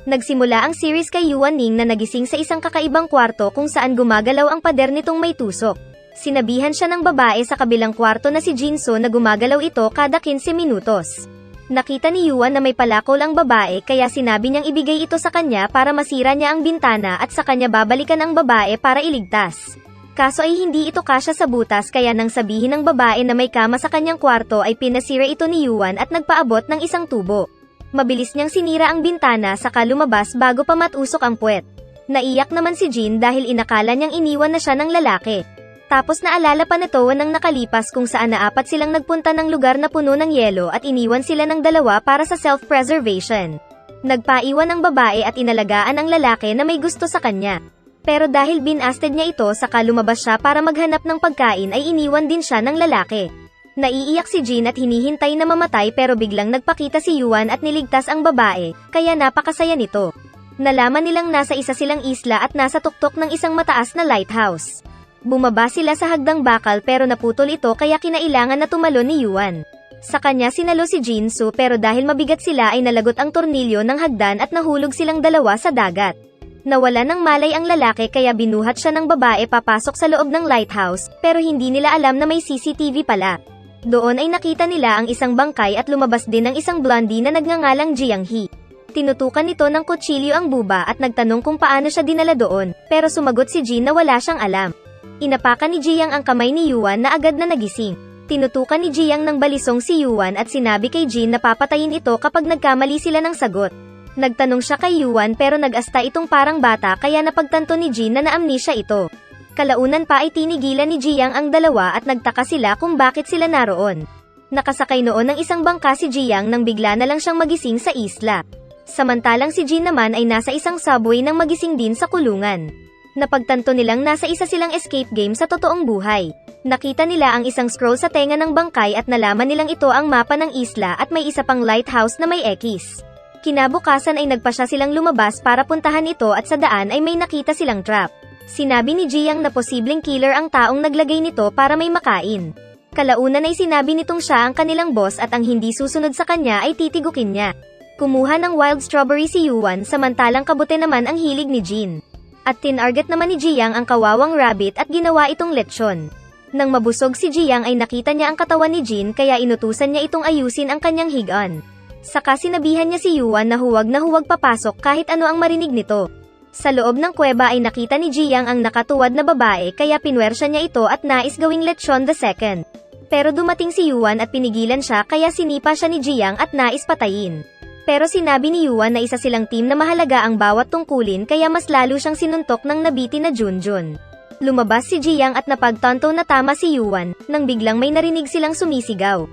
Nagsimula ang series kay Yuan Ning na nagising sa isang kakaibang kwarto kung saan gumagalaw ang pader nitong may tusok. Sinabihan siya ng babae sa kabilang kwarto na si Jinso na gumagalaw ito kada 15 minutos. Nakita ni Yuan na may palakol ang babae kaya sinabi niyang ibigay ito sa kanya para masira niya ang bintana at sa kanya babalikan ang babae para iligtas. Kaso ay hindi ito kasya sa butas kaya nang sabihin ng babae na may kama sa kanyang kwarto ay pinasira ito ni Yuan at nagpaabot ng isang tubo. Mabilis niyang sinira ang bintana saka lumabas bago pa matusok ang puwet. Naiyak naman si Jin dahil inakala niyang iniwan na siya ng lalaki. Tapos naalala pa nito nang nakalipas kung saan naapat silang nagpunta ng lugar na puno ng yelo at iniwan sila ng dalawa para sa self-preservation. Nagpaiwan ang babae at inalagaan ang lalaki na may gusto sa kanya. Pero dahil binasted niya ito saka lumabas siya para maghanap ng pagkain ay iniwan din siya ng lalaki. Naiiyak si Jin at hinihintay na mamatay pero biglang nagpakita si Yuan at niligtas ang babae, kaya napakasaya nito. Nalaman nilang nasa isa silang isla at nasa tuktok ng isang mataas na lighthouse. Bumaba sila sa hagdang bakal pero naputol ito kaya kinailangan na tumalon ni Yuan. Sa kanya sinalo si Jinso pero dahil mabigat sila ay nalagot ang tornilyo ng hagdan at nahulog silang dalawa sa dagat. Nawala ng malay ang lalaki kaya binuhat siya ng babae papasok sa loob ng lighthouse, pero hindi nila alam na may CCTV pala. Doon ay nakita nila ang isang bangkay at lumabas din ang isang blondie na nagngangalang Jiang He. Tinutukan nito ng kutsilyo ang buba at nagtanong kung paano siya dinala doon, pero sumagot si Jin na wala siyang alam. Inapakan ni Jiang ang kamay ni Yuan na agad na nagising. Tinutukan ni Jiang ng balisong si Yuan at sinabi kay Jin na papatayin ito kapag nagkamali sila ng sagot. Nagtanong siya kay Yuan pero nag-asta itong parang bata kaya napagtanto ni Jin na naamnesia ito. Kalaunan pa ay tinigilan ni Jiang ang dalawa at nagtaka sila kung bakit sila naroon. Nakasakay noon ng isang bangka si Jiang nang bigla na lang siyang magising sa isla. Samantalang si Jin naman ay nasa isang subway nang magising din sa kulungan. Napagtanto nilang nasa isa silang escape game sa totoong buhay. Nakita nila ang isang scroll sa tenga ng bangkay at nalaman nilang ito ang mapa ng isla at may isa pang lighthouse na may X. Kinabukasan ay nagpasya silang lumabas para puntahan ito at sa daan ay may nakita silang trap. Sinabi ni Jiang na posibleng killer ang taong naglagay nito para may makain. Kalaunan ay sinabi nitong siya ang kanilang boss at ang hindi susunod sa kanya ay titigukin niya. Kumuha ng wild strawberry si Yuan samantalang kabute naman ang hilig ni Jin. At tinarget naman ni Jiang ang kawawang rabbit at ginawa itong lechon. Nang mabusog si Jiang ay nakita niya ang katawan ni Jin kaya inutusan niya itong ayusin ang kanyang higaan. Saka sinabihan niya si Yuan na huwag papasok kahit ano ang marinig nito. Sa loob ng kuweba ay nakita ni Jiang ang nakatuwad na babae kaya pinwersya niya ito at nais gawing lechon the second. Pero dumating si Yuan at pinigilan siya kaya sinipa siya ni Jiang at nais patayin. Pero sinabi ni Yuan na isa silang team na mahalaga ang bawat tungkulin kaya mas lalo siyang sinuntok ng nabiti na Junjun. Lumabas si Jiang at napagtanto na tama si Yuan, nang biglang may narinig silang sumisigaw.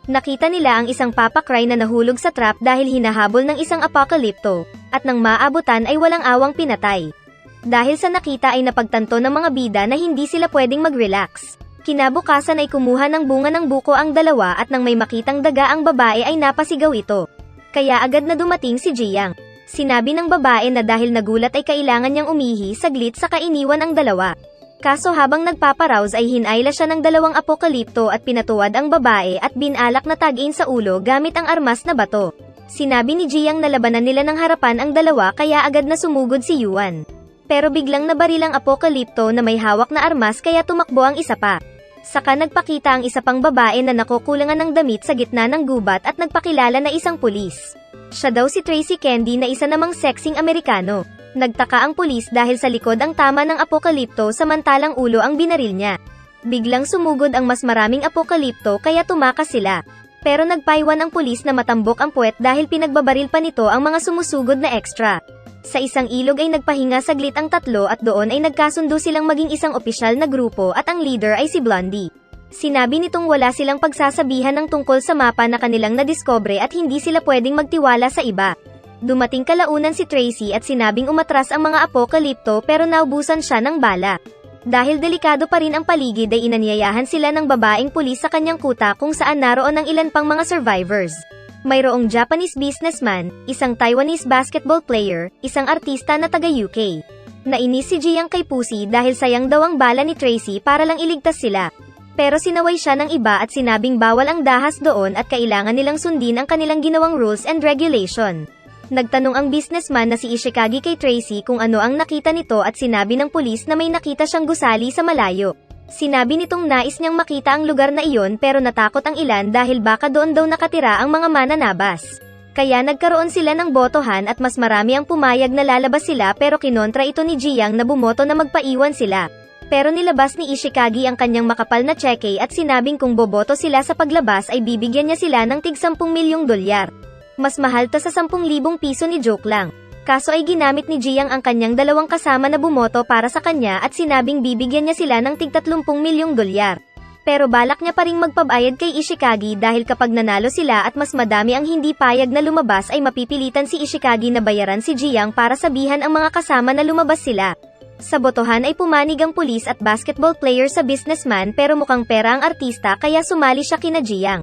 Nakita nila ang isang papakray na nahulog sa trap dahil hinahabol ng isang apokalipto, at nang maabutan ay walang awang pinatay. Dahil sa nakita ay napagtanto ng mga bida na hindi sila pwedeng mag-relax. Kinabukasan ay kumuha ng bunga ng buko ang dalawa at nang may makitang daga ang babae ay napasigaw ito. Kaya agad na dumating si Jiang. Sinabi ng babae na dahil nagulat ay kailangan niyang umihi saglit saka iniwan ang dalawa. Kaso habang nagpaparouse ay hinayla siya ng dalawang apokalipto at pinatuwad ang babae at binalak na tagin sa ulo gamit ang armas na bato. Sinabi ni Jiang na labanan nila ng harapan ang dalawa kaya agad na sumugod si Yuan. Pero biglang nabaril ang apokalipto na may hawak na armas kaya tumakbo ang isa pa. Saka nagpakita ang isa pang babae na nakukulangan ng damit sa gitna ng gubat at nagpakilala na isang pulis. Siya daw si Tracy Candy na isa namang sexing Amerikano. Nagtaka ang pulis dahil sa likod ang tama ng apokalipto samantalang ulo ang binaril niya. Biglang sumugod ang mas maraming apokalipto kaya tumakas sila. Pero nagpaiwan ang pulis na matambok ang puwet dahil pinagbabaril pa nito ang mga sumusugod na extra. Sa isang ilog ay nagpahinga saglit ang tatlo at doon ay nagkasundo silang maging isang opisyal na grupo at ang leader ay si Blondie. Sinabi nitong wala silang pagsasabihan ng tungkol sa mapa na kanilang nadiscover at hindi sila pwedeng magtiwala sa iba. Dumating kalaunan si Tracy at sinabing umatras ang mga apokalipto pero naubusan siya ng bala. Dahil delikado pa rin ang paligid ay inanyayahan sila ng babaeng pulis sa kanyang kuta kung saan naroon ang ilan pang mga survivors. Mayroong Japanese businessman, isang Taiwanese basketball player, isang artista na taga-UK. Nainis si Jiang kay Pussy dahil sayang daw ang bala ni Tracy para lang iligtas sila. Pero sinaway siya ng iba at sinabing bawal ang dahas doon at kailangan nilang sundin ang kanilang ginawang rules and regulation. Nagtanong ang businessman na si Ishikagi kay Tracy kung ano ang nakita nito at sinabi ng pulis na may nakita siyang gusali sa malayo. Sinabi nitong nais niyang makita ang lugar na iyon pero natakot ang ilan dahil baka doon daw nakatira ang mga mananabas. Kaya nagkaroon sila ng botohan at mas marami ang pumayag na lalabas sila pero kinontra ito ni Jiang na bumoto na magpaiwan sila. Pero nilabas ni Ishikagi ang kanyang makapal na tseke at sinabing kung boboto sila sa paglabas ay bibigyan niya sila ng tig 10 milyong dolyar. Mas mahal ta sa 10,000 piso ni joke lang. Kaso ay ginamit ni Jiang ang kanyang dalawang kasama na bumoto para sa kanya at sinabing bibigyan niya sila ng tig 30 milyong dolyar. Pero balak niya pa ring magpabayad kay Ishikagi dahil kapag nanalo sila at mas madami ang hindi payag na lumabas ay mapipilitan si Ishikagi na bayaran si Jiang para sabihan ang mga kasama na lumabas sila. Sa botohan ay pumanig ang pulis at basketball player sa businessman pero mukhang pera ang artista kaya sumali siya kina Jiang.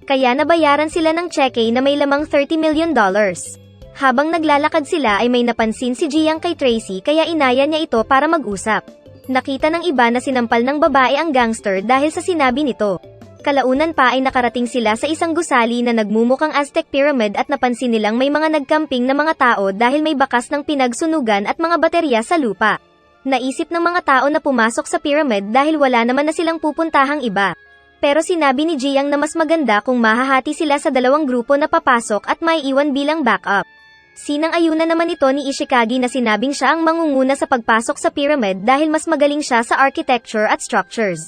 Kaya nabayaran sila ng tseke na may lamang $30 million. Habang naglalakad sila ay may napansin si Jiang kay Tracy kaya inaya niya ito para mag-usap. Nakita ng iba na sinampal ng babae ang gangster dahil sa sinabi nito. Kalaunan pa ay nakarating sila sa isang gusali na nagmumukhang Aztec pyramid at napansin nilang may mga nagcamping na mga tao dahil may bakas ng pinagsunugan at mga baterya sa lupa. Naisip ng mga tao na pumasok sa pyramid dahil wala naman na silang pupuntahang iba. Pero sinabi ni Jiang na mas maganda kung mahahati sila sa dalawang grupo na papasok at may iwan bilang backup. Sinang-ayunan naman ito ni Ishikagi na sinabing siya ang mangunguna sa pagpasok sa pyramid dahil mas magaling siya sa architecture at structures.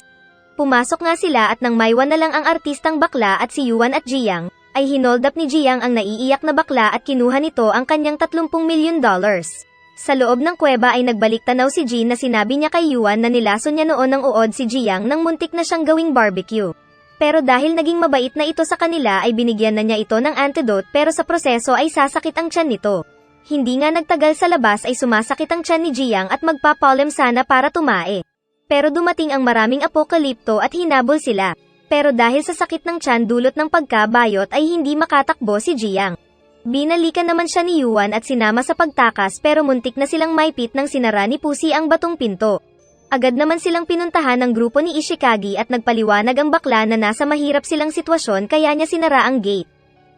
Pumasok nga sila at nang maiwan na lang ang artistang bakla at si Yuan at Jiang, ay hinold up ni Jiang ang naiiyak na bakla at kinuha nito ang kanyang $30 million. Sa loob ng kuweba ay nagbalik tanaw si Jin na sinabi niya kay Yuan na nilason niya noon ng uod si Jiang nang muntik na siyang gawing barbecue. Pero dahil naging mabait na ito sa kanila ay binigyan na niya ito ng antidote pero sa proseso ay sasakit ang tiyan nito. Hindi nga nagtagal sa labas ay sumasakit ang tiyan ni Jiang at magpapolem sana para tumae. Pero dumating ang maraming apokalipto at hinabol sila. Pero dahil sa sakit ng tiyan dulot ng pagkabayot ay hindi makatakbo si Jiang. Binalikan naman siya ni Yuan at sinama sa pagtakas pero muntik na silang maipit nang sinara ni Pusi ang batong pinto. Agad naman silang pinuntahan ng grupo ni Ishikagi at nagpaliwanag ang bakla na nasa mahirap silang sitwasyon kaya niya sinara ang gate.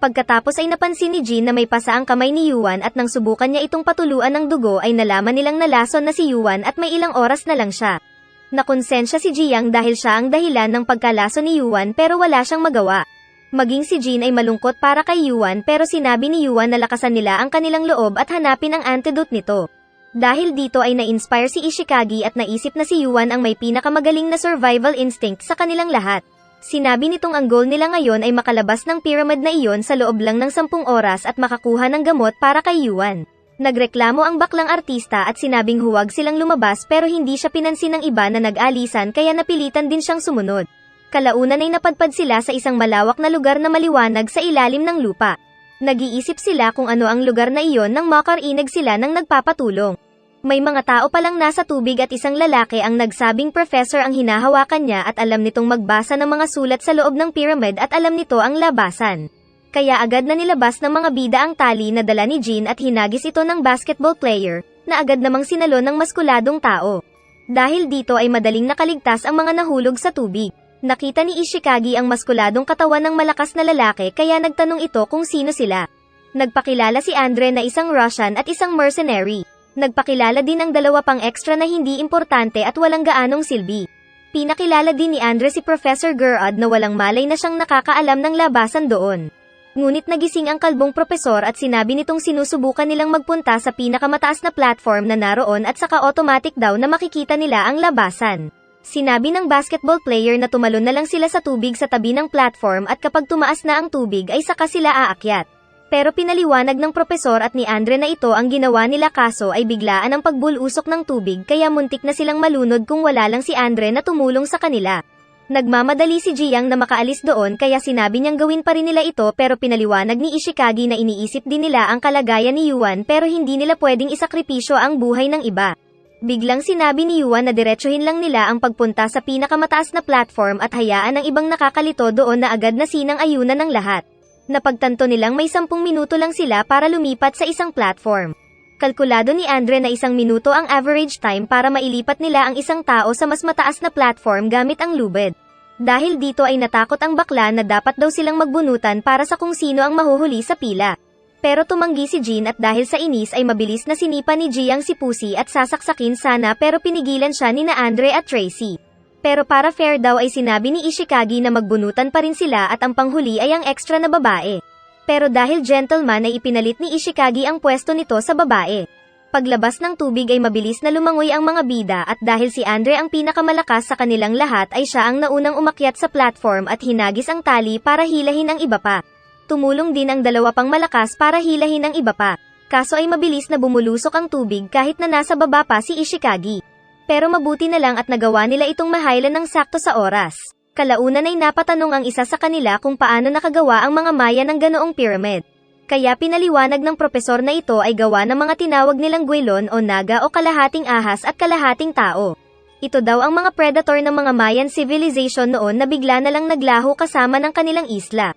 Pagkatapos ay napansin ni Jin na may pasa ang kamay ni Yuan at nang subukan niya itong patuluan ng dugo ay nalaman nilang nalason na si Yuan at may ilang oras na lang siya. Nakonsensya si Jiang dahil siya ang dahilan ng pagkalason ni Yuan pero wala siyang magawa. Maging si Jin ay malungkot para kay Yuan pero sinabi ni Yuan na lakasan nila ang kanilang loob at hanapin ang antidote nito. Dahil dito ay na-inspire si Ishikagi at naisip na si Yuan ang may pinakamagaling na survival instinct sa kanilang lahat. Sinabi nitong ang goal nila ngayon ay makalabas ng pyramid na iyon sa loob lang ng 10 oras at makakuha ng gamot para kay Yuan. Nagreklamo ang baklang artista at sinabing huwag silang lumabas pero hindi siya pinansin ng iba na nag-alisan kaya napilitan din siyang sumunod. Kalaunan ay napadpad sila sa isang malawak na lugar na maliwanag sa ilalim ng lupa. Nag-iisip sila kung ano ang lugar na iyon nang makarinig sila ng nagpapatulong. May mga tao palang nasa tubig at isang lalaki ang nagsabing professor ang hinahawakan niya at alam nitong magbasa ng mga sulat sa loob ng pyramid at alam nito ang labasan. Kaya agad na nilabas ng mga bida ang tali na dala ni Jin at hinagis ito ng basketball player, na agad namang sinalo ng maskuladong tao. Dahil dito ay madaling nakaligtas ang mga nahulog sa tubig. Nakita ni Ishikagi ang maskuladong katawan ng malakas na lalaki kaya nagtanong ito kung sino sila. Nagpakilala si Andre na isang Russian at isang mercenary. Nagpakilala din ang dalawa pang extra na hindi importante at walang gaanong silbi. Pinakilala din ni Andre si Professor Gerard na walang malay na siyang nakakaalam ng labasan doon. Ngunit nagising ang kalbong propesor at sinabi nitong sinusubukan nilang magpunta sa pinakamataas na platform na naroon at saka automatic daw na makikita nila ang labasan. Sinabi ng basketball player na tumalon na lang sila sa tubig sa tabi ng platform at kapag tumaas na ang tubig ay saka sila aakyat. Pero pinaliwanag ng propesor at ni Andre na ito ang ginawa nila kaso ay biglaan ang pagbulusok ng tubig kaya muntik na silang malunod kung wala lang si Andre na tumulong sa kanila. Nagmamadali si Jiang na makaalis doon kaya sinabi niyang gawin pa rin nila ito pero pinaliwanag ni Ishikagi na iniisip din nila ang kalagayan ni Yuan pero hindi nila pwedeng isakripisyo ang buhay ng iba. Biglang sinabi ni Yuan na diretsuhin lang nila ang pagpunta sa pinakamataas na platform at hayaan ang ibang nakakalito doon na agad na sinang-ayunan ng lahat. Napagtanto nilang may 10 minuto lang sila para lumipat sa isang platform. Kalkulado ni Andre na 1 minuto ang average time para mailipat nila ang isang tao sa mas mataas na platform gamit ang lubid. Dahil dito ay natakot ang bakla na dapat daw silang magbunutan para sa kung sino ang mahuhuli sa pila. Pero tumanggi si Jin at dahil sa inis ay mabilis na sinipa ni Jiang si Pussy at sasaksakin sana pero pinigilan siya ni na Andre at Tracy. Pero para fair daw ay sinabi ni Ishikagi na magbunutan pa rin sila at ang panghuli ay ang extra na babae. Pero dahil gentleman ay ipinalit ni Ishikagi ang pwesto nito sa babae. Paglabas ng tubig ay mabilis na lumangoy ang mga bida at dahil si Andre ang pinakamalakas sa kanilang lahat ay siya ang naunang umakyat sa platform at hinagis ang tali para hilahin ang iba pa. Tumulong din ang dalawa pang malakas para hilahin ang iba pa. Kaso ay mabilis na bumulusok ang tubig kahit na nasa baba pa si Ishikagi. Pero mabuti na lang at nagawa nila itong mahaylan ng sakto sa oras. Kalaunan ay napatanong ang isa sa kanila kung paano nakagawa ang mga Maya ng ganoong pyramid. Kaya pinaliwanag ng propesor na ito ay gawa ng mga tinawag nilang gwelon o naga o kalahating ahas at kalahating tao. Ito daw ang mga predator ng mga Mayan civilization noon na bigla na lang naglaho kasama ng kanilang isla.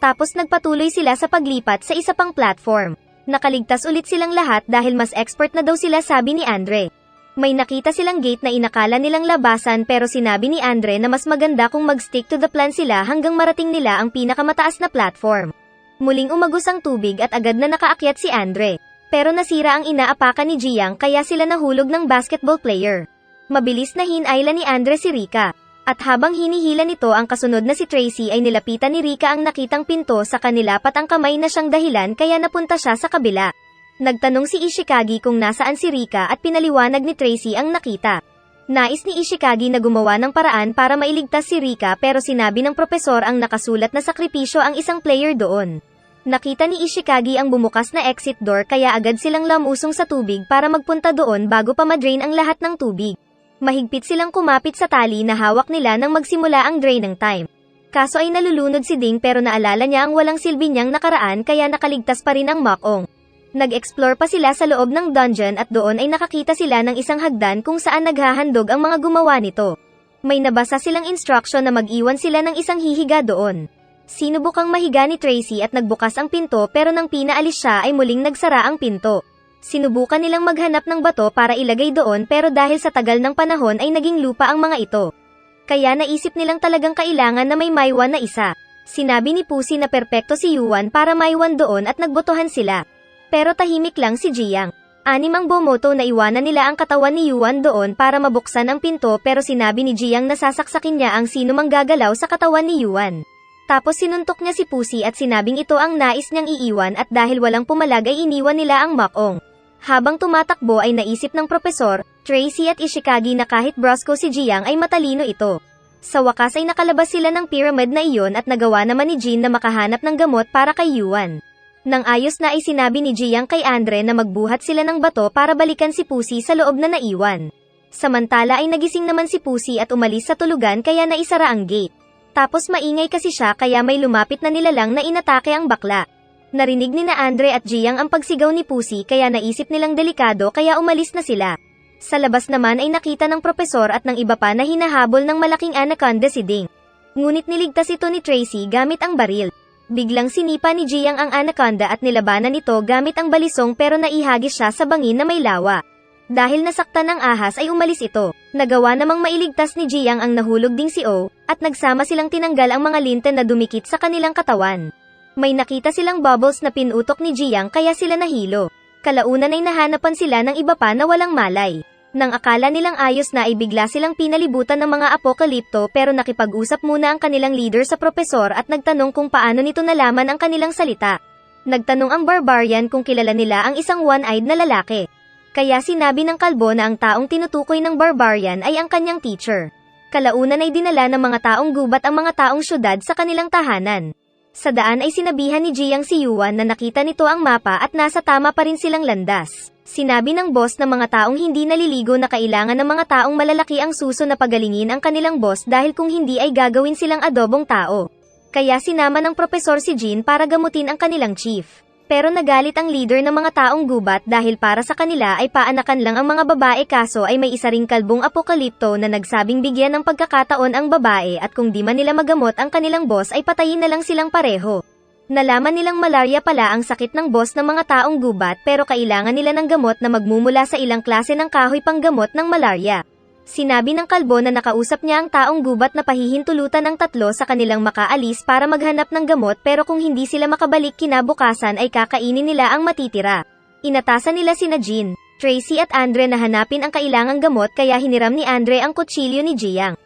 Tapos nagpatuloy sila sa paglipat sa isa pang platform. Nakaligtas ulit silang lahat dahil mas expert na daw sila, sabi ni Andre. May nakita silang gate na inakala nilang labasan pero sinabi ni Andre na mas maganda kung mag-stick to the plan sila hanggang marating nila ang pinakamataas na platform. Muling umagos ang tubig at agad na nakaakyat si Andre. Pero nasira ang inaapakan ni Jiang kaya sila nahulog ng basketball player. Mabilis na hinayla ni Andre si Rika. At habang hinihila nito ang kasunod na si Tracy ay nilapitan ni Rika ang nakitang pinto sa kanila pat ang kamay na siyang dahilan kaya napunta siya sa kabila. Nagtanong si Ishikagi kung nasaan si Rika at pinaliwanag ni Tracy ang nakita. Nais ni Ishikagi na gumawa ng paraan para mailigtas si Rika pero sinabi ng propesor ang nakasulat na sakripisyo ang isang player doon. Nakita ni Ishikagi ang bumukas na exit door kaya agad silang lamusong sa tubig para magpunta doon bago pa madrain ang lahat ng tubig. Mahigpit silang kumapit sa tali na hawak nila nang magsimula ang draining time. Kaso ay nalulunod si Ding pero naalala niya ang walang silbi niyang nakaraan kaya nakaligtas pa rin ang Mokong. Nag-explore pa sila sa loob ng dungeon at doon ay nakakita sila ng isang hagdan kung saan naghahandog ang mga gumawa nito. May nabasa silang instruction na mag-iwan sila ng isang hihiga doon. Sinubukang mahiga ni Tracy at nagbukas ang pinto pero nang pinaalis siya ay muling nagsara ang pinto. Sinubukan nilang maghanap ng bato para ilagay doon pero dahil sa tagal ng panahon ay naging lupa ang mga ito. Kaya naisip nilang talagang kailangan na may maiwan na isa. Sinabi ni Pussy na perpekto si Yuan para maiwan doon at nagbotohan sila. Pero tahimik lang si Jiang. Anim ang bumoto na iwanan nila ang katawan ni Yuan doon para mabuksan ang pinto pero sinabi ni Jiang na sasaksakin niya ang sino mang gagalaw sa katawan ni Yuan. Tapos sinuntok niya si Pussy at sinabing ito ang nais niyang iiwan at dahil walang pumalag ay iniwan nila ang Mokong. Habang tumatakbo ay naisip ng propesor, Tracy at Ishikagi na kahit brusco si Jiang ay matalino ito. Sa wakas ay nakalabas sila ng pyramid na iyon at nagawa naman ni Jin na makahanap ng gamot para kay Yuan. Nang ayos na ay sinabi ni Jiang kay Andre na magbuhat sila ng bato para balikan si Pussy sa loob na naiwan. Samantala ay nagising naman si Pussy at umalis sa tulugan kaya naisara ang gate. Tapos maingay kasi siya kaya may lumapit na nilalang na inatake ang bakla. Narinig ni na Andre at Jiang ang pagsigaw ni Pussy kaya naisip nilang delikado kaya umalis na sila. Sa labas naman ay nakita ng propesor at ng iba pa na hinahabol ng malaking anaconda si Ding. Ngunit niligtas ito ni Tracy gamit ang baril. Biglang sinipa ni Jiang ang anaconda at nilabanan ito gamit ang balisong pero naihagis siya sa bangin na may lawa. Dahil nasaktan ng ahas ay umalis ito. Nagawa namang mailigtas ni Jiang ang nahulog ding si O, at nagsama silang tinanggal ang mga linten na dumikit sa kanilang katawan. May nakita silang bubbles na pinutok ni Jiang kaya sila nahilo. Kalaunan ay nahanapan sila ng iba pa na walang malay. Nang akala nilang ayos na ay bigla silang pinalibutan ng mga apokalipto pero nakipag-usap muna ang kanilang leader sa propesor at nagtanong kung paano nito nalaman ang kanilang salita. Nagtanong ang barbarian kung kilala nila ang isang one-eyed na lalaki. Kaya sinabi ng kalbo na ang taong tinutukoy ng barbarian ay ang kanyang teacher. Kalaunan ay dinala ng mga taong gubat ang mga taong syudad sa kanilang tahanan. Sa daan ay sinabihan ni Jiang si Yuan na nakita nito ang mapa at nasa tama pa rin silang landas. Sinabi ng boss ng mga taong hindi naliligo na kailangan ng mga taong malalaki ang suso na pagalingin ang kanilang boss dahil kung hindi ay gagawin silang adobong tao. Kaya sinama ng propesor si Jin para gamutin ang kanilang chief. Pero nagalit ang leader ng mga taong gubat dahil para sa kanila ay paanakan lang ang mga babae kaso ay may isa ring kalbong apokalipto na nagsabing bigyan ng pagkakataon ang babae at kung di man nila magamot ang kanilang boss ay patayin na lang silang pareho. Nalaman nilang malaria pala ang sakit ng boss ng mga taong gubat pero kailangan nila ng gamot na magmumula sa ilang klase ng kahoy panggamot ng malaria. Sinabi ng kalbo na nakausap niya ang taong gubat na pahihintulutan ang tatlo sa kanilang makaalis para maghanap ng gamot pero kung hindi sila makabalik kinabukasan ay kakainin nila ang matitira. Inatasan nila sina Jean, Tracy at Andre na hanapin ang kailangang gamot kaya hiniram ni Andre ang kutsilyo ni Jiang.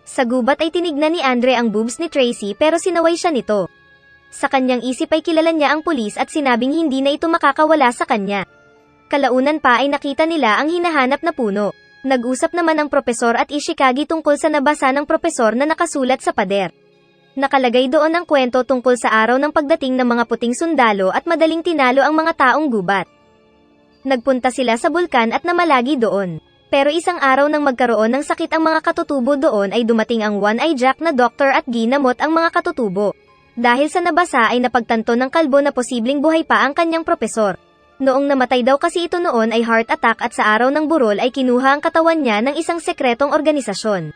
Sa gubat ay tinignan ni Andre ang boobs ni Tracy pero sinaway siya nito. Sa kanyang isip ay kilala niya ang pulis at sinabing hindi na ito makakawala sa kanya. Kalaunan pa ay nakita nila ang hinahanap na puno. Nag-usap naman ang propesor at Ishikagi tungkol sa nabasa ng propesor na nakasulat sa pader. Nakalagay doon ang kwento tungkol sa araw ng pagdating ng mga puting sundalo at madaling tinalo ang mga taong gubat. Nagpunta sila sa bulkan at namalagi doon. Pero isang araw nang magkaroon ng sakit ang mga katutubo doon ay dumating ang One-Eye Jack na doktor at ginamot ang mga katutubo. Dahil sa nabasa ay napagtanto ng kalbo na posibleng buhay pa ang kanyang propesor. Noong namatay daw kasi ito noon ay heart attack at sa araw ng burol ay kinuha ang katawan niya ng isang sekretong organisasyon.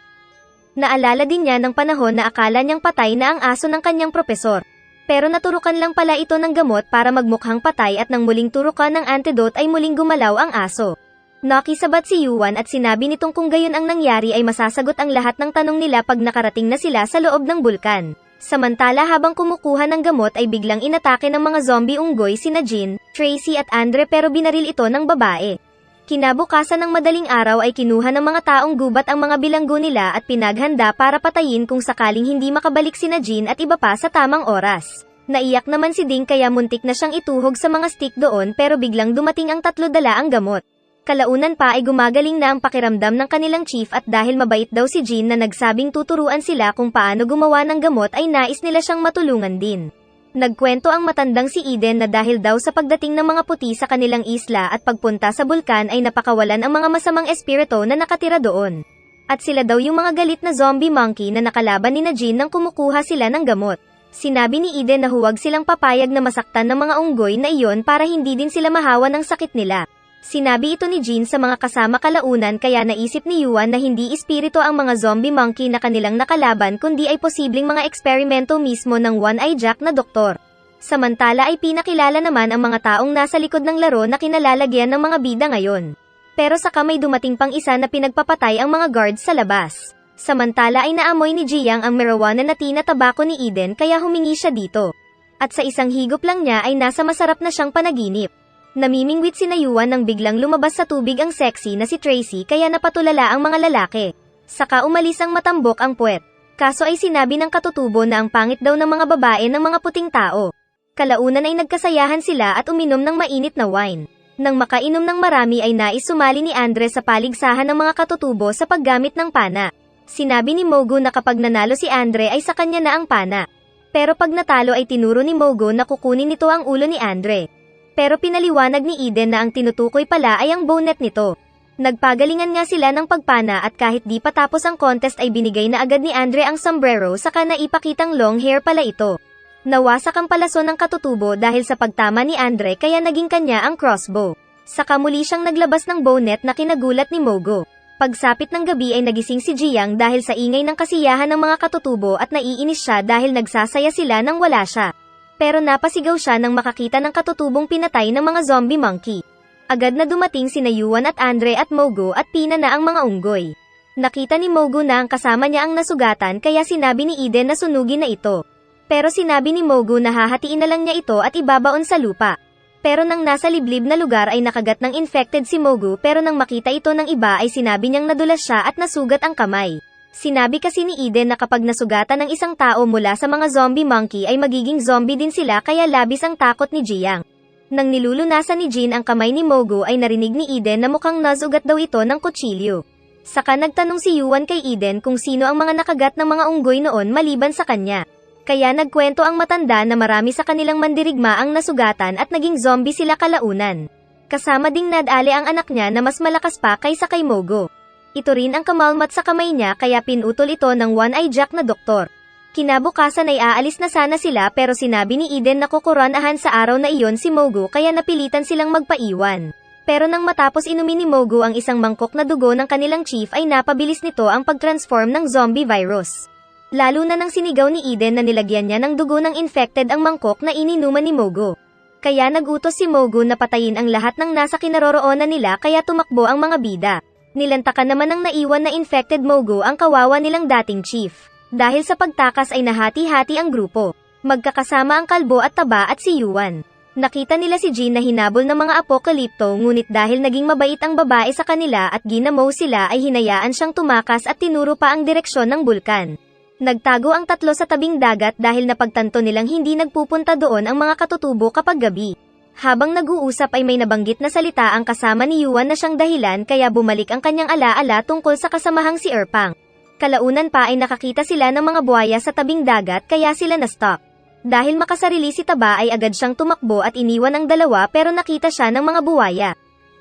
Naalala din niya ng panahon na akala niyang patay na ang aso ng kanyang propesor. Pero naturukan lang pala ito ng gamot para magmukhang patay at nang muling turukan ng antidote ay muling gumalaw ang aso. Nakisabat si Yuan at sinabi nitong kung gayon ang nangyari ay masasagot ang lahat ng tanong nila pag nakarating na sila sa loob ng bulkan. Samantala habang kumukuha ng gamot ay biglang inatake ng mga zombie unggoy sina Jean, Tracy at Andre pero binaril ito ng babae. Kinabukasan ng madaling araw ay kinuha ng mga taong gubat ang mga bilanggo nila at pinaghanda para patayin kung sakaling hindi makabalik sina Jean at iba pa sa tamang oras. Naiyak naman si Ding kaya muntik na siyang ituhog sa mga stick doon pero biglang dumating ang tatlo dala ang gamot. Kalaunan pa ay gumagaling na ang pakiramdam ng kanilang chief at dahil mabait daw si Jean na nagsabing tuturuan sila kung paano gumawa ng gamot ay nais nila siyang matulungan din. Nagkwento ang matandang si Eden na dahil daw sa pagdating ng mga puti sa kanilang isla at pagpunta sa bulkan ay napakawalan ang mga masamang espiritu na nakatira doon. At sila daw yung mga galit na zombie monkey na nakalaban ni Jean nang kumukuha sila ng gamot. Sinabi ni Eden na huwag silang papayag na masaktan ng mga unggoy na iyon para hindi din sila mahawa ng sakit nila. Sinabi ito ni Jean sa mga kasama kalaunan kaya naisip ni Yuan na hindi espiritu ang mga zombie monkey na kanilang nakalaban kundi ay posibleng mga eksperimento mismo ng One-Eye Jack na doktor. Samantala ay pinakilala naman ang mga taong nasa likod ng laro na kinalalagyan ng mga bida ngayon. Pero saka may dumating pang isa na pinagpapatay ang mga guards sa labas. Samantala ay naamoy ni Jiang ang marijuana na tinatabako ni Eden kaya humingi siya dito. At sa isang higop lang niya ay nasa masarap na siyang panaginip. Namimingwit si Yuan nang biglang lumabas sa tubig ang sexy na si Tracy kaya napatulala ang mga lalaki. Saka umalis ang matambok ang puwet. Kaso ay sinabi ng katutubo na ang pangit daw ng mga babae ng mga puting tao. Kalaunan ay nagkasayahan sila at uminom ng mainit na wine. Nang makainom ng marami ay nais sumali ni Andre sa paligsahan ng mga katutubo sa paggamit ng pana. Sinabi ni Mogo na kapag nanalo si Andre ay sa kanya na ang pana. Pero pag natalo ay tinuro ni Mogo na kukunin nito ang ulo ni Andre. Pero pinaliwanag ni Eden na ang tinutukoy pala ay ang bonet nito. Nagpagalingan nga sila ng pagpana at kahit di pa tapos ang contest ay binigay na agad ni Andre ang sombrero saka naipakitang long hair pala ito. Nawasak ang palaso ng katutubo dahil sa pagtama ni Andre kaya naging kanya ang crossbow. Saka muli siyang naglabas ng bonet na kinagulat ni Mogo. Pagsapit ng gabi ay nagising si Jiang dahil sa ingay ng kasiyahan ng mga katutubo at naiinis siya dahil nagsasaya sila nang wala siya. Pero napasigaw siya nang makakita ng katutubong pinatay ng mga zombie monkey. Agad na dumating sina Yuan at Andre at Mogo at pina na ang mga unggoy. Nakita ni Mogo na ang kasama niya ang nasugatan kaya sinabi ni Eden na sunugin na ito. Pero sinabi ni Mogo na hahatiin na lang niya ito at ibabaon sa lupa. Pero nang nasa liblib na lugar ay nakagat ng infected si Mogo pero nang makita ito ng iba ay sinabi niyang nadulas siya at nasugat ang kamay. Sinabi kasi ni Eden na kapag nasugatan ng isang tao mula sa mga zombie monkey ay magiging zombie din sila kaya labis ang takot ni Jiang. Nang nilulunasan ni Jean ang kamay ni Mogo ay narinig ni Eden na mukhang nasugat daw ito ng kutsilyo. Saka nagtanong si Yuan kay Eden kung sino ang mga nakagat ng mga unggoy noon maliban sa kanya. Kaya nagkwento ang matanda na marami sa kanilang mandirigma ang nasugatan at naging zombie sila kalaunan. Kasama ding nadali ang anak niya na mas malakas pa kaysa kay Mogo. Ito rin ang kamalmat sa kamay niya kaya pinutol ito ng One-Eye Jack na doktor. Kinabukasan ay aalis na sana sila pero sinabi ni Eden na kukuranahan sa araw na iyon si Mogo kaya napilitan silang magpaiwan. Pero nang matapos inumin ni Mogo ang isang mangkok na dugo ng kanilang chief ay napabilis nito ang pag-transform ng zombie virus. Lalo na nang sinigaw ni Eden na nilagyan niya ng dugo ng infected ang mangkok na ininuman ni Mogo. Kaya nagutos si Mogo na patayin ang lahat ng nasa kinaroroonan nila kaya tumakbo ang mga bida. Nilantakan naman ng naiwan na infected Mogo ang kawawa nilang dating chief. Dahil sa pagtakas ay nahati-hati ang grupo. Magkakasama ang kalbo at taba at si Yuan. Nakita nila si Jin na hinabol ng mga apokalipto ngunit dahil naging mabait ang babae sa kanila at ginamo sila ay hinayaan siyang tumakas at tinuro pa ang direksyon ng bulkan. Nagtago ang tatlo sa tabing dagat dahil napagtanto nilang hindi nagpupunta doon ang mga katutubo kapag gabi. Habang nag-uusap ay may nabanggit na salita ang kasama ni Yuan na siyang dahilan kaya bumalik ang kanyang alaala tungkol sa kasamahang si Erpang. Kalaunan pa ay nakakita sila ng mga buhaya sa tabing dagat kaya sila na-stop. Dahil makasarili si Taba ay agad siyang tumakbo at iniwan ang dalawa pero nakita siya ng mga buhaya.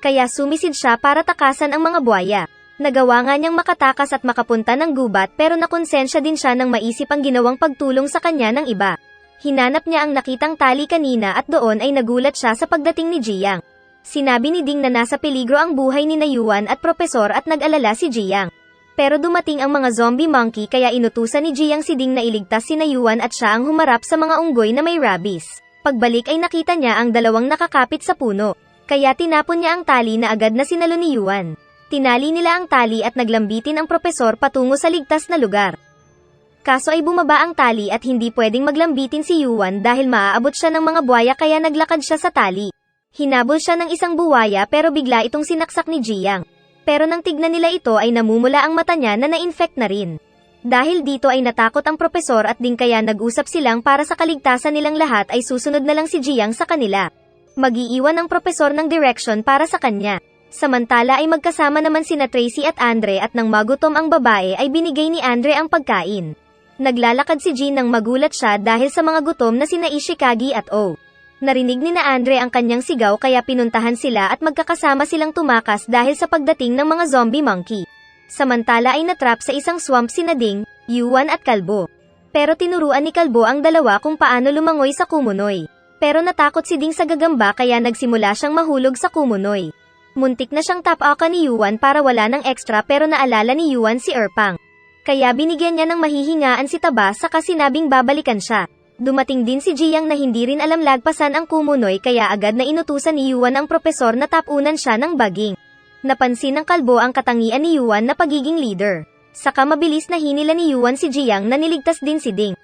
Kaya sumisid siya para takasan ang mga buhaya. Nagawa nga niyang makatakas at makapunta ng gubat pero nakonsensya din siya nang maisip ang ginawang pagtulong sa kanya ng iba. Hinanap niya ang nakitang tali kanina at doon ay nagulat siya sa pagdating ni Jiang. Sinabi ni Ding na nasa peligro ang buhay ni Yuan at propesor at nag-alala si Jiang. Pero dumating ang mga zombie monkey kaya inutusan ni Jiang si Ding na iligtas si Yuan at siya ang humarap sa mga unggoy na may rabies. Pagbalik ay nakita niya ang dalawang nakakapit sa puno. Kaya tinapon niya ang tali na agad na sinalo ni Yuan. Tinali nila ang tali at naglambitin ang propesor patungo sa ligtas na lugar. Kaso ay bumaba ang tali at hindi pwedeng maglambitin si Yuan dahil maaabot siya ng mga buwaya kaya naglakad siya sa tali. Hinabol siya ng isang buwaya pero bigla itong sinaksak ni Jiang. Pero nang tignan nila ito ay namumula ang mata niya na na-infect na rin. Dahil dito ay natakot ang propesor at Ding kaya nag-usap silang para sa kaligtasan nilang lahat ay susunod na lang si Jiang sa kanila. Mag-iiwan ang propesor ng direction para sa kanya. Samantala ay magkasama naman sina Tracy at Andre at nang magutom ang babae ay binigay ni Andre ang pagkain. Naglalakad si Jin nang magulat siya dahil sa mga gutom na sina Ishikagi at O. Narinig ni na Andre ang kanyang sigaw kaya pinuntahan sila at magkakasama silang tumakas dahil sa pagdating ng mga zombie monkey. Samantala ay natrap sa isang swamp sina Ding, Yuan at Kalbo. Pero tinuruan ni Kalbo ang dalawa kung paano lumangoy sa kumunoy. Pero natakot si Ding sa gagamba kaya nagsimula siyang mahulog sa kumunoy. Muntik na siyang tap-akan ni Yuan para wala ng extra pero naalala ni Yuan si Erpang. Kaya binigyan niya ng mahihingaan si Taba saka sinabing babalikan siya. Dumating din si Jiang na hindi rin alam lagpasan ang kumunoy kaya agad na inutusan ni Yuan ang propesor na tapunan siya ng baging. Napansin ng Kalbo ang katangian ni Yuan na pagiging leader. Saka mabilis na hinila ni Yuan si Jiang na niligtas din si Ding.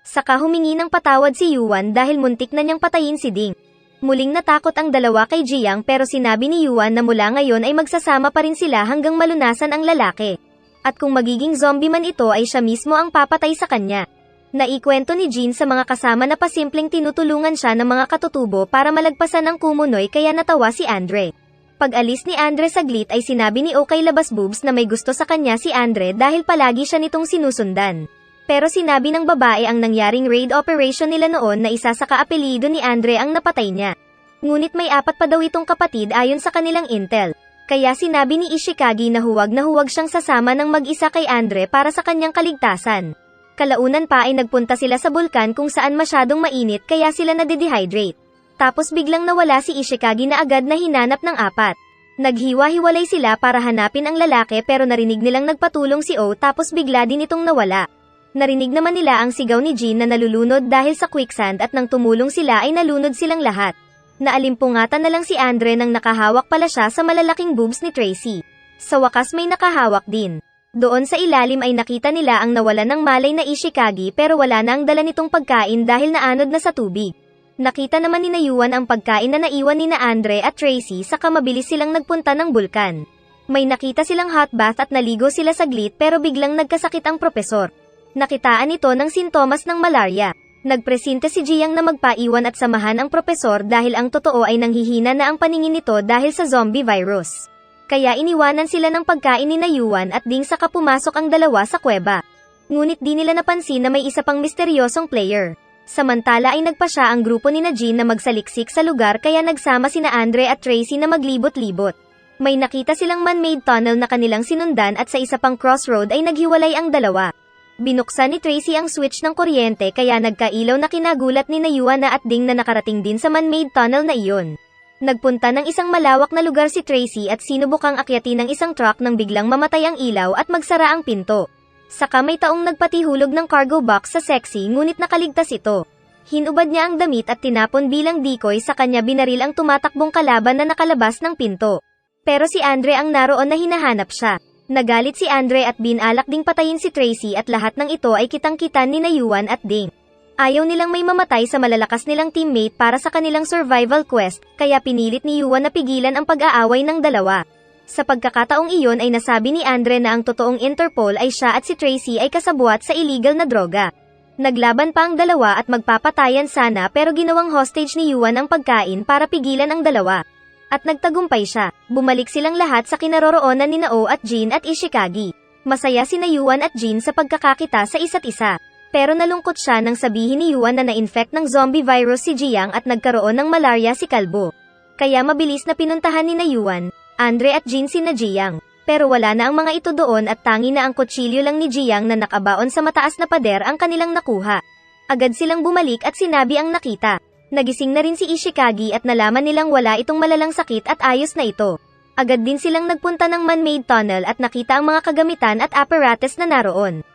Saka humingi ng patawad si Yuan dahil muntik na niyang patayin si Ding. Muling natakot ang dalawa kay Jiang pero sinabi ni Yuan na mula ngayon ay magsasama pa rin sila hanggang malunasan ang lalaki. At kung magiging zombie man ito ay siya mismo ang papatay sa kanya. Naikwento ni Jin sa mga kasama na pasimpleng tinutulungan siya ng mga katutubo para malagpasan ang kumunoy kaya natawa si Andre. Pag-alis ni Andre saglit ay sinabi ni O kay Labas Boobs na may gusto sa kanya si Andre dahil palagi siya nitong sinusundan. Pero sinabi ng babae ang nangyaring raid operation nila noon na isa sa kaapelyido ni Andre ang napatay niya. Ngunit may 4 pa daw itong kapatid ayon sa kanilang intel. Kaya sinabi ni Ishikagi na huwag siyang sasama ng mag-isa kay Andre para sa kanyang kaligtasan. Kalaunan pa ay nagpunta sila sa bulkan kung saan masyadong mainit kaya sila nade-dehydrate. Tapos biglang nawala si Ishikagi na agad na hinanap ng 4. Naghiwa-hiwalay sila para hanapin ang lalaki pero narinig nilang nagpatulong si O tapos bigla din itong nawala. Narinig naman nila ang sigaw ni Jin na nalulunod dahil sa quicksand at nang tumulong sila ay nalunod silang lahat. Naalimpungatan na lang si Andre nang nakahawak pala siya sa malalaking boobs ni Tracy. Sa wakas may nakahawak din. Doon sa ilalim ay nakita nila ang nawalan ng malay na Ishikagi pero wala na ang dala nitong pagkain dahil naanod na sa tubig. Nakita naman ni Yuan ang pagkain na naiwan ni na Andre at Tracy saka mabilis silang nagpunta ng bulkan. May nakita silang hot bath at naligo sila saglit pero biglang nagkasakit ang propesor. Nakitaan ito ng sintomas ng malaria. Nagpresente si Jiang na magpaiwan at samahan ang propesor dahil ang totoo ay nanghihina na ang paningin nito dahil sa zombie virus. Kaya iniwanan sila ng pagkain ni Yuan at Ding saka pumasok ang dalawa sa kuweba. Ngunit di nila napansin na may isa pang misteryosong player. Samantala ay nagpa siya ang grupo ni Jin na magsaliksik sa lugar kaya nagsama sina Andre at Tracy na maglibot-libot. May nakita silang man-made tunnel na kanilang sinundan at sa isa pang crossroad ay naghiwalay ang dalawa. Binuksan ni Tracy ang switch ng kuryente kaya nagkailaw na kinagulat ni Yuan na at Ding na nakarating din sa man-made tunnel na iyon. Nagpunta ng isang malawak na lugar si Tracy at sinubukang akyatin ng isang truck nang biglang mamatay ang ilaw at magsara ang pinto. Saka may taong nagpatihulog ng cargo box sa sexy ngunit nakaligtas ito. Hinubad niya ang damit at tinapon bilang decoy sa kanya binaril ang tumatakbong kalaban na nakalabas ng pinto. Pero si Andre ang naroon na hinahanap siya. Nagalit si Andre at binalak ding patayin si Tracy at lahat ng ito ay kitang-kita ni Yuan at Ding. Ayaw nilang may mamatay sa malalakas nilang teammate para sa kanilang survival quest, kaya pinilit ni Yuan na pigilan ang pag-aaway ng dalawa. Sa pagkakataong iyon ay nasabi ni Andre na ang totoong Interpol ay siya at si Tracy ay kasabwat sa illegal na droga. Naglaban pa ang dalawa at magpapatayan sana pero ginawang hostage ni Yuan ang pagkain para pigilan ang dalawa. At nagtagumpay siya. Bumalik silang lahat sa kinaroroonan ni Nao at Jin at Ishikagi. Masaya sina Yuan at Jin sa pagkakakita sa isa't isa. Pero nalungkot siya nang sabihin ni Yuan na na-infect ng zombie virus si Jiang at nagkaroon ng malaria si Kalbo. Kaya mabilis na pinuntahan ni Yuan, Andre at Jin sina Jiang. Pero wala na ang mga ito doon at tangi na ang kutsilyo lang ni Jiang na nakabaon sa mataas na pader ang kanilang nakuha. Agad silang bumalik at sinabi ang nakita. Nagising na rin si Ishikagi at nalaman nilang wala itong malalang sakit at ayos na ito. Agad din silang nagpunta ng man-made tunnel at nakita ang mga kagamitan at apparatus na naroon.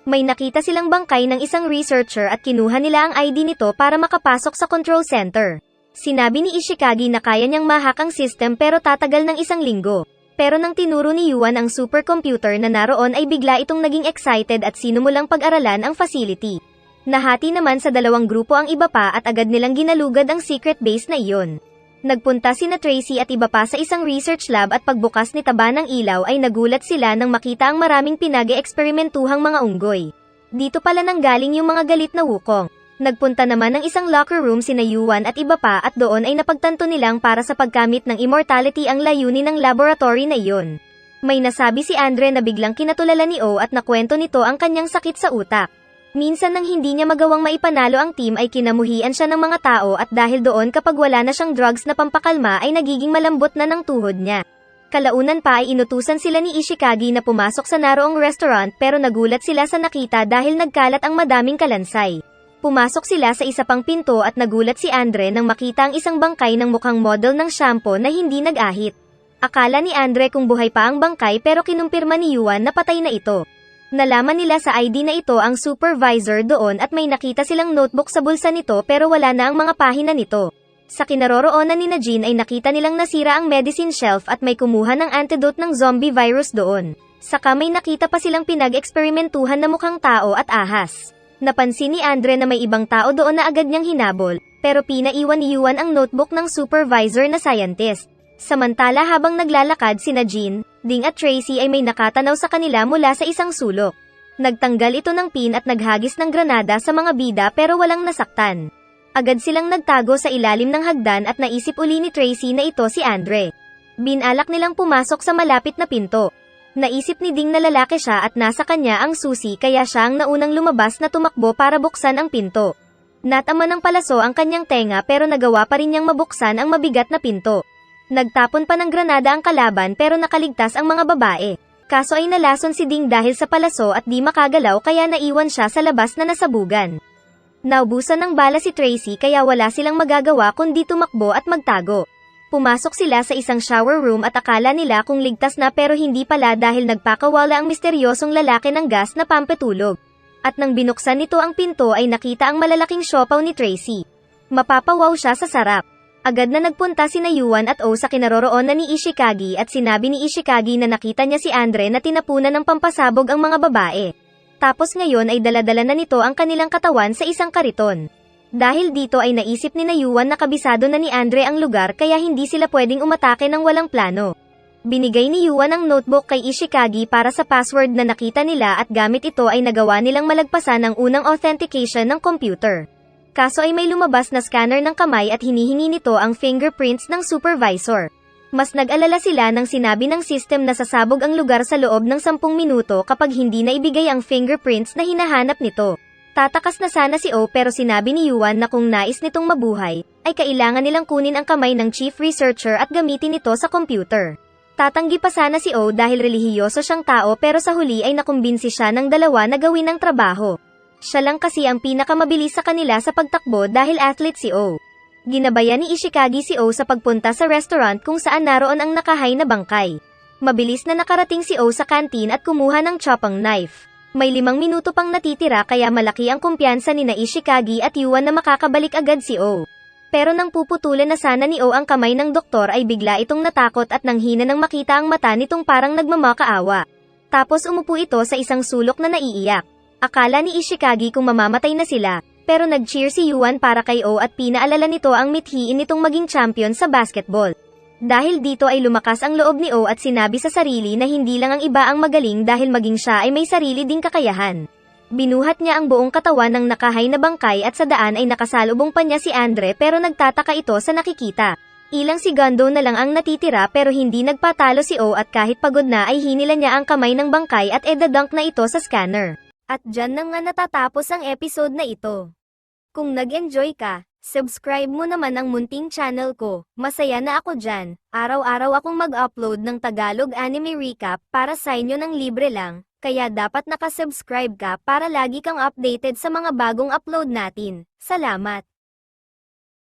May nakita silang bangkay ng isang researcher at kinuha nila ang ID nito para makapasok sa control center. Sinabi ni Ishikagi na kaya niyang mahak ang system pero tatagal ng 1 linggo. Pero nang tinuro ni Yuan ang supercomputer na naroon ay bigla itong naging excited at sinumulang pag-aralan ang facility. Nahati naman sa 2 grupo ang iba pa at agad nilang ginalugad ang secret base na iyon. Nagpunta sina Tracy at iba pa sa isang research lab at pagbukas ni taba ng ilaw ay nagulat sila nang makita ang maraming pinag-eeksperimentuhang mga unggoy. Dito pala nanggaling yung mga galit na wukong. Nagpunta naman ng isang locker room sina Yuan at iba pa at doon ay napagtanto nilang para sa pagkamit ng immortality ang layunin ng laboratory na iyon. May nasabi si Andre na biglang kinatulala ni O at nakwento nito ang kanyang sakit sa utak. Minsan nang hindi niya magawang maipanalo ang team ay kinamuhian siya ng mga tao at dahil doon kapag wala na siyang drugs na pampakalma ay nagiging malambot na ng tuhod niya. Kalaunan pa ay inutusan sila ni Ishikagi na pumasok sa naroong restaurant pero nagulat sila sa nakita dahil nagkalat ang madaming kalansay. Pumasok sila sa isa pang pinto at nagulat si Andre nang makita ang isang bangkay ng mukhang model ng shampoo na hindi nag-ahit. Akala ni Andre kung buhay pa ang bangkay pero kinumpirma ni Yuan na patay na ito. Nalaman nila sa ID na ito ang supervisor doon at may nakita silang notebook sa bulsa nito pero wala na ang mga pahina nito. Sa kinaroroonan ni Jin ay nakita nilang nasira ang medicine shelf at may kumuha ng antidote ng zombie virus doon. Saka may nakita pa silang pinag-eksperimentuhan na mukhang tao at ahas. Napansin ni Andre na may ibang tao doon na agad niyang hinabol, pero pinaiwan ni Yuan ang notebook ng supervisor na scientist. Samantala habang naglalakad sina Jin, Ding at Tracy ay may nakatanaw sa kanila mula sa isang sulok. Nagtanggal ito ng pin at naghagis ng granada sa mga bida pero walang nasaktan. Agad silang nagtago sa ilalim ng hagdan at naisip uli ni Tracy na ito si Andre. Binalak nilang pumasok sa malapit na pinto. Naisip ni Ding na lalaki siya at nasa kanya ang susi kaya siya ang naunang lumabas na tumakbo para buksan ang pinto. Natama ng palaso ang kanyang tenga pero nagawa pa rin niyang mabuksan ang mabigat na pinto. Nagtapon pa ng granada ang kalaban pero nakaligtas ang mga babae. Kaso ay nalason si Ding dahil sa palaso at di makagalaw kaya naiwan siya sa labas na nasabugan. Naubusan ng bala si Tracy kaya wala silang magagawa kundi tumakbo at magtago. Pumasok sila sa isang shower room at akala nila kung ligtas na pero hindi pala dahil nagpakawala ang misteryosong lalaki ng gas na pampatulog. At nang binuksan nito ang pinto ay nakita ang malalaking siopaw ni Tracy. Mapapawaw siya sa sarap. Agad na nagpunta sina Yuan at O sa kinaroroonan ni Ishikagi at sinabi ni Ishikagi na nakita niya si Andre na tinapunan ng pampasabog ang mga babae. Tapos ngayon ay daladala na nito ang kanilang katawan sa isang kariton. Dahil dito ay naisip ni Yuan na kabisado na ni Andre ang lugar kaya hindi sila pwedeng umatake ng walang plano. Binigay ni Yuan ang notebook kay Ishikagi para sa password na nakita nila at gamit ito ay nagawa nilang malagpasan ang unang authentication ng computer. Kaso ay may lumabas na scanner ng kamay at hinihingi nito ang fingerprints ng supervisor. Mas nag-alala sila nang sinabi ng system na sasabog ang lugar sa loob ng 10 minuto kapag hindi na ibigay ang fingerprints na hinahanap nito. Tatakas na sana si O pero sinabi ni Yuan na kung nais nitong mabuhay, ay kailangan nilang kunin ang kamay ng chief researcher at gamitin ito sa computer. Tatanggi pa sana si O dahil relihiyoso siyang tao pero sa huli ay nakumbinsi siya ng dalawa na gawin ang trabaho. Siya lang kasi ang pinakamabilis sa kanila sa pagtakbo dahil athlete si O. Ginabayan ni Ishikagi si O sa pagpunta sa restaurant kung saan naroon ang nakahay na bangkay. Mabilis na nakarating si O sa kantin at kumuha ng chopping knife. May 5 minuto pang natitira kaya malaki ang kumpiyansa ni Ishikagi at Yuan na makakabalik agad si O. Pero nang puputulan na sana ni O ang kamay ng doktor ay bigla itong natakot at nanghina nang makita ang mata nitong parang nagmamakaawa. Tapos umupo ito sa isang sulok na naiiyak. Akala ni Ishikagi kung mamamatay na sila, pero nag-cheer si Yuan para kay O at pinaalala nito ang mithiin nitong maging champion sa basketball. Dahil dito ay lumakas ang loob ni O at sinabi sa sarili na hindi lang ang iba ang magaling dahil maging siya ay may sarili ding kakayahan. Binuhat niya ang buong katawan ng nakahay na bangkay at sa daan ay nakasalubong pa niya si Andre pero nagtataka ito sa nakikita. Ilang segundo na lang ang natitira pero hindi nagpatalo si O at kahit pagod na ay hinila niya ang kamay ng bangkay at edadunk na ito sa scanner. At dyan na nga natatapos ang episode na ito. Kung nag-enjoy ka, subscribe mo naman ang munting channel ko, masaya na ako dyan. Araw-araw akong mag-upload ng Tagalog anime recap para sa inyo ng libre lang. Kaya dapat nakasubscribe ka para lagi kang updated sa mga bagong upload natin. Salamat!